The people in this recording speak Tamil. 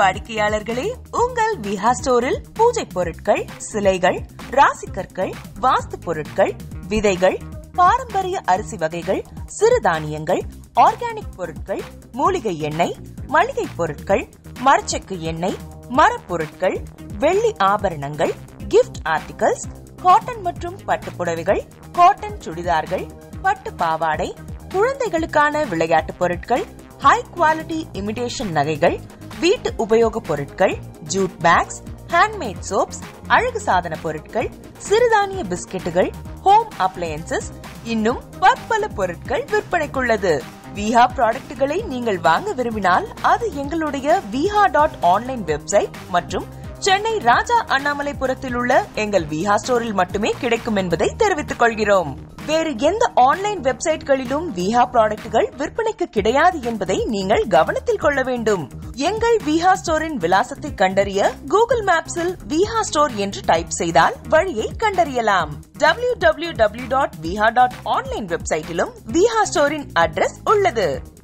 வாடிக்கையாளர்களே, உங்கள் விஹா ஸ்டோரில் பூஜை பொருட்கள், சிலைகள், ராசிக்கற்கள், வாஸ்து பொருட்கள், விதைகள், பாரம்பரிய அரிசி வகைகள், சிறுதானியங்கள், ஆர்கானிக் பொருட்கள், மூலிகை எண்ணெய், மளிகை பொருட்கள், மரச்செக்கு எண்ணெய், மரப்பொருட்கள், வெள்ளி ஆபரணங்கள், கிஃப்ட் ஆர்டிகல்ஸ், காட்டன் மற்றும் பட்டு புடவைகள், காட்டன் சுடிதார்கள், பட்டு பாவாடை, குழந்தைகளுக்கான விளையாட்டு பொருட்கள், ஹை குவாலிட்டி இமிடேஷன் நகைகள், வீட்டு உபயோக பொருட்கள், ஜூட் பேக்ஸ், ஹேண்ட்மேட் சோப்ஸ், அழகு சாதன பொருட்கள், சிறுதானிய பிஸ்கெட்டுகள், ஹோம் அப்ளையன்சஸ், இன்னும் பற்பல பொருட்கள் விற்பனைக்குள்ளது. விஹா ப்ராடக்ட்களை நீங்கள் வாங்க விரும்பினால் அது எங்களுடைய viha.online வெப்சைட் மற்றும் சென்னை ராஜா அண்ணாமலைபுரத்தில் உள்ள எங்கள் விஹா ஸ்டோரில் மட்டுமே கிடைக்கும் என்பதை தெரிவித்துக் கொள்கிறோம். வேறு எந்த ஆன்லைன் வெப்சைட்களிலும் விஹா ப்ராடக்ட்கள் விற்பனைக்கு கிடையாது என்பதை நீங்கள் கவனத்தில் கொள்ள வேண்டும். எங்கள் விஹா ஸ்டோரின் விலாசத்தை கண்டறிய கூகுள் மேப்ஸில் விஹா ஸ்டோர் என்று டைப் செய்தால் வழியை கண்டறியலாம். www.viha.online வெப்சைட்டிலும் விஹா ஸ்டோரின் அட்ரஸ் உள்ளது.